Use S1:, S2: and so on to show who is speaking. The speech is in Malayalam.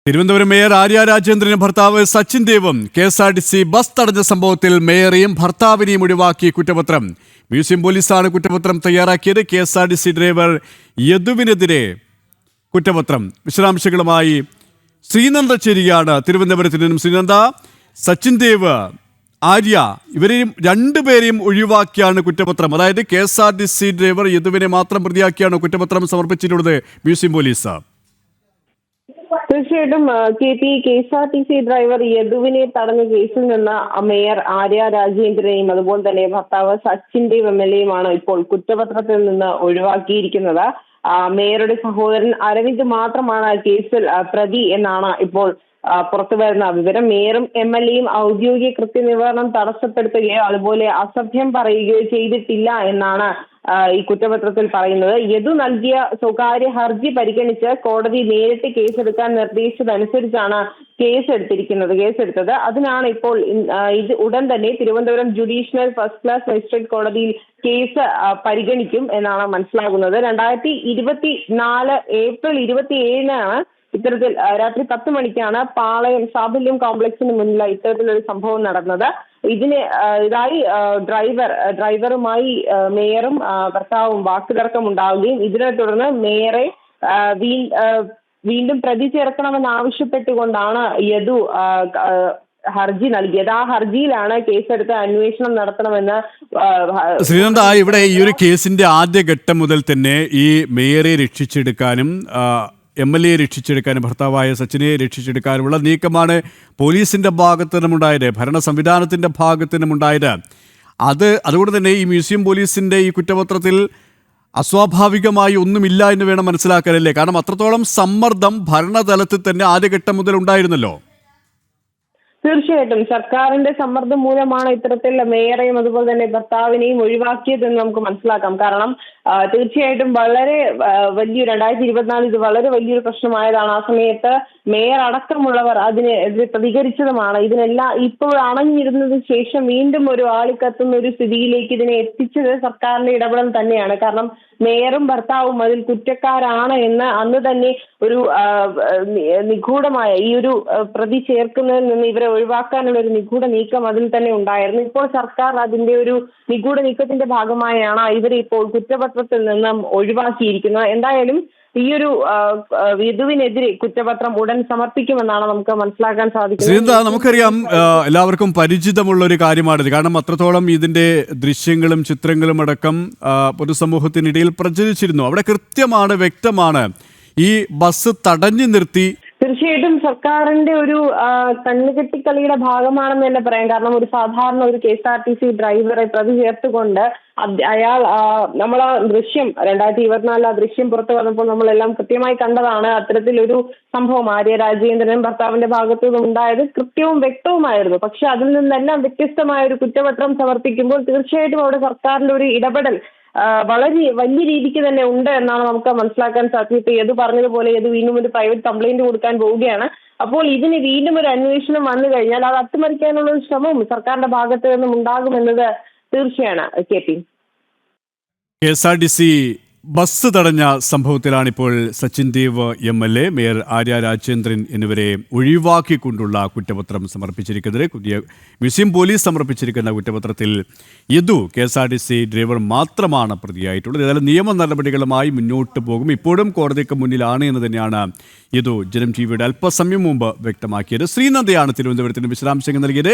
S1: തിരുവനന്തപുരം മേയർ ആര്യ രാജേന്ദ്രനും ഭർത്താവ് സച്ചിൻ ദേവും കെ.എസ്.ആർ.ടി.സി ബസ് തടഞ്ഞ സംഭവത്തിൽ മേയറെയും ഭർത്താവിനെയും ഒഴിവാക്കി കുറ്റപത്രം. മ്യൂസിയം പോലീസാണ് കുറ്റപത്രം തയ്യാറാക്കിയത്. കെ.എസ്.ആർ.ടി.സി ഡ്രൈവർ യദുവിനെതിരെ കുറ്റപത്രം. വിശദാംശങ്ങളുമായി ശ്രീനന്ദ ചേരുകയാണ് തിരുവനന്തപുരത്ത് നിന്നും. ശ്രീനന്ദ, സച്ചിൻ ദേവ്, ആര്യ ഇവരെയും രണ്ടുപേരെയും ഒഴിവാക്കിയാണ് കുറ്റപത്രം. അതായത് കെ.എസ്.ആർ.ടി.സി ഡ്രൈവർ യദുവിനെ മാത്രം പ്രതിയാക്കിയാണ് കുറ്റപത്രം സമർപ്പിച്ചിട്ടുള്ളത് മ്യൂസിയം പോലീസ്.
S2: തീർച്ചയായിട്ടും കെ.എസ്.ആർ.ടി.സി ഡ്രൈവർ യദുവിനെ തടഞ്ഞ കേസിൽ നിന്ന് മേയർ ആര്യ രാജേന്ദ്രനെയും അതുപോലെ തന്നെ ഭർത്താവ് സച്ചിൻ ദേവ് MLA ഇപ്പോൾ കുറ്റപത്രത്തിൽ നിന്ന് ഒഴിവാക്കിയിരിക്കുന്നത്. മേയറുടെ സഹോദരൻ അരവിന്ദ് മാത്രമാണ് കേസിൽ പ്രതി എന്നാണ് ഇപ്പോൾ പുറത്തുവരുന്ന വിവരം. മേയറും MLA ഔദ്യോഗിക കൃത്യനിർവഹണം തടസ്സപ്പെടുത്തുകയോ അതുപോലെ അസഭ്യം പറയുകയോ ചെയ്തിട്ടില്ല എന്നാണ് ഈ കുറ്റപത്രത്തിൽ പറയുന്നത്. യദു നൽകിയ സ്വകാര്യ ഹർജി പരിഗണിച്ച് കോടതി നേരിട്ട് കേസെടുക്കാൻ നിർദ്ദേശിച്ചതനുസരിച്ചാണ് കേസെടുത്തത്. അതിനാണ് ഇപ്പോൾ ഇത് ഉടൻ തന്നെ Thiruvananthapuram judicial first class magistrate കോടതിയിൽ കേസ് പരിഗണിക്കും എന്നാണ് മനസ്സിലാകുന്നത്. 2024 ഏപ്രിൽ 27-നാണ് ഇത്തരത്തിൽ രാത്രി 10 മണിക്കാണ് പാളയം സാഫല്യം കോംപ്ലക്സിന് മുന്നിലായി ഇത്തരത്തിലൊരു സംഭവം നടന്നത്. ഇതായി ഡ്രൈവറുമായി മേയറും ഭർത്താവും വാക്കുതർക്കം ഉണ്ടാവുകയും ഇതിനെ തുടർന്ന് മേയറെ വീണ്ടും പ്രതി ചേർക്കണമെന്നാവശ്യപ്പെട്ടുകൊണ്ടാണ് യദു ഹർജി നൽകിയത്. ആ ഹർജിയിലാണ് കേസെടുത്ത് അന്വേഷണം നടത്തണമെന്ന്.
S1: ശ്രീനന്ദ, ഇവിടെ ഈ ഒരു കേസിന്റെ ആദ്യഘട്ടം മുതൽ തന്നെ ഈ മേയറെ രക്ഷിച്ചെടുക്കാനും MLA രക്ഷിച്ചെടുക്കാനും ഭർത്താവായ സച്ചിനെ രക്ഷിച്ചെടുക്കാനുമുള്ള നീക്കമാണ് പോലീസിന്റെ ഭാഗത്തു നിന്നുണ്ടായത്, ഭരണ സംവിധാനത്തിന്റെ ഭാഗത്തു നിന്നുണ്ടായത്. അതുകൊണ്ട് തന്നെ ഈ മ്യൂസിയം പോലീസിന്റെ ഈ കുറ്റപത്രത്തിൽ അസ്വാഭാവികമായി ഒന്നുമില്ല എന്ന് വേണം മനസ്സിലാക്കാനല്ലേ? കാരണം അത്രത്തോളം സമ്മർദ്ദം ഭരണതലത്തിൽ തന്നെ ആദ്യഘട്ടം മുതൽ ഉണ്ടായിരുന്നല്ലോ.
S2: തീർച്ചയായിട്ടും സർക്കാരിന്റെ സമ്മർദ്ദം മൂലമാണ് ഇത്തരത്തിൽ മേയറെയും അതുപോലെ തന്നെ ഭർത്താവിനെയും ഒഴിവാക്കിയതെന്ന് നമുക്ക് മനസ്സിലാക്കാം. കാരണം തീർച്ചയായിട്ടും വളരെ വലിയ 2024 ഇത് വളരെ വലിയൊരു പ്രശ്നമായതാണ്. ആ സമയത്ത് മേയർ അടക്കമുള്ളവർ അതിനെതിരെ പ്രതികരിച്ചതുമാണ്. ഇതിനെല്ലാം ഇപ്പോൾ അണഞ്ഞിരുന്നതിന് ശേഷം വീണ്ടും ഒരു ആളിക്കത്തുന്ന ഒരു സ്ഥിതിയിലേക്ക് ഇതിനെ എത്തിച്ചത് സർക്കാരിന്റെ ഇടപെടൽ തന്നെയാണ്. കാരണം മേയറും ഭർത്താവും അതിൽ കുറ്റക്കാരാണ് എന്ന് അന്ന് തന്നെ ഒരു നിഗൂഢമായ ഈ ഒരു പ്രതി ചേർക്കുന്നതിൽ നിന്ന് ഇവരെ ഒഴിവാക്കാനുള്ള ഒരു നിഗൂഢ നീക്കം അതിൽ തന്നെ ഉണ്ടായിരുന്നു. ഇപ്പോൾ സർക്കാർ അതിന്റെ ഒരു നിഗൂഢ നീക്കത്തിന്റെ ഭാഗമായാണ് ഇവരെ ഇപ്പോൾ കുറ്റപത്രത്തിൽ നിന്നും ഒഴിവാക്കിയിരിക്കുന്നത്. എന്തായാലും ഈ ഒരു യദുവിനെതിരെ കുറ്റപത്രം ഉടൻ സമർപ്പിക്കുമെന്നാണ് നമുക്ക് മനസ്സിലാക്കാൻ സാധിക്കുന്നത്.
S1: നമുക്കറിയാം, എല്ലാവർക്കും പരിചിതമുള്ള ഒരു കാര്യമാണിത്. കാരണം അത്രത്തോളം ഇതിന്റെ ദൃശ്യങ്ങളും ചിത്രങ്ങളും അടക്കം പൊതുസമൂഹത്തിനിടയിൽ പ്രചരിച്ചിരുന്നു. അവിടെ കൃത്യമാണ്, വ്യക്തമാണ് ഈ ബസ് തടഞ്ഞു നിർത്തി.
S2: തീർച്ചയായിട്ടും സർക്കാരിന്റെ ഒരു കണ്ണുകെട്ടിക്കളിയുടെ ഭാഗമാണെന്ന് തന്നെ പറയാം. കാരണം ഒരു സാധാരണ ഒരു കെ.എസ്.ആർ.ടി.സി ഡ്രൈവറെ പ്രതി ചേർത്തുകൊണ്ട് അയാൾ നമ്മൾ ആ ദൃശ്യം 2024 ആ ദൃശ്യം പുറത്തു വന്നപ്പോൾ നമ്മളെല്ലാം കൃത്യമായി കണ്ടതാണ്. അത്തരത്തിലൊരു സംഭവം ആര്യ രാജേന്ദ്രനും ഭർത്താവിന്റെ ഭാഗത്തു നിന്നും ഉണ്ടായത് കൃത്യവും വ്യക്തവുമായിരുന്നു. പക്ഷെ അതിൽ നിന്നെല്ലാം വ്യത്യസ്തമായ ഒരു കുറ്റപത്രം സമർപ്പിക്കുമ്പോൾ തീർച്ചയായിട്ടും അവിടെ സർക്കാരിന്റെ ഒരു ഇടപെടൽ വളരെ വലിയ രീതിക്ക് തന്നെ ഉണ്ട് എന്നാണ് നമുക്ക് മനസ്സിലാക്കാൻ സാധിച്ചത്. യദു പറഞ്ഞതുപോലെ യദു വീണ്ടും ഒരു പ്രൈവറ്റ് കംപ്ലൈന്റ് കൊടുക്കാൻ പോവുകയാണ്. അപ്പോൾ ഇതിന് വീണ്ടും ഒരു അന്വേഷണം വന്നു കഴിഞ്ഞാൽ അത് അട്ടിമറിക്കാനുള്ള ഒരു ശ്രമവും സർക്കാരിന്റെ ഭാഗത്ത് നിന്നും ഉണ്ടാകുമെന്നത് തീർച്ചയാണ്.
S1: കെ.എസ്.ആർ.ടി.സി ബസ് തടഞ്ഞ സംഭവത്തിലാണിപ്പോൾ സച്ചിൻ ദേവ് MLA, മേയർ ആര്യ രാജേന്ദ്രൻ എന്നിവരെ ഒഴിവാക്കിക്കൊണ്ടുള്ള കുറ്റപത്രം സമർപ്പിച്ചിരിക്കുന്നത്. മ്യൂസിയം പോലീസ് സമർപ്പിച്ചിരിക്കുന്ന കുറ്റപത്രത്തിൽ യദു കെ.എസ്.ആർ.ടി.സി ഡ്രൈവർ മാത്രമാണ് പ്രതിയായിട്ടുള്ളത്. ഏതായാലും നിയമ നടപടികളുമായി മുന്നോട്ട് പോകും. ഇപ്പോഴും കോടതിക്ക് മുന്നിലാണ് എന്ന് തന്നെയാണ് യദു ജനം TVയുടെ അല്പസമയം മുമ്പ് വ്യക്തമാക്കിയത്. ശ്രീനന്ദയാണ് തിരുവനന്തപുരത്തിന് വിശദാംശങ്ങൾ നൽകിയത്.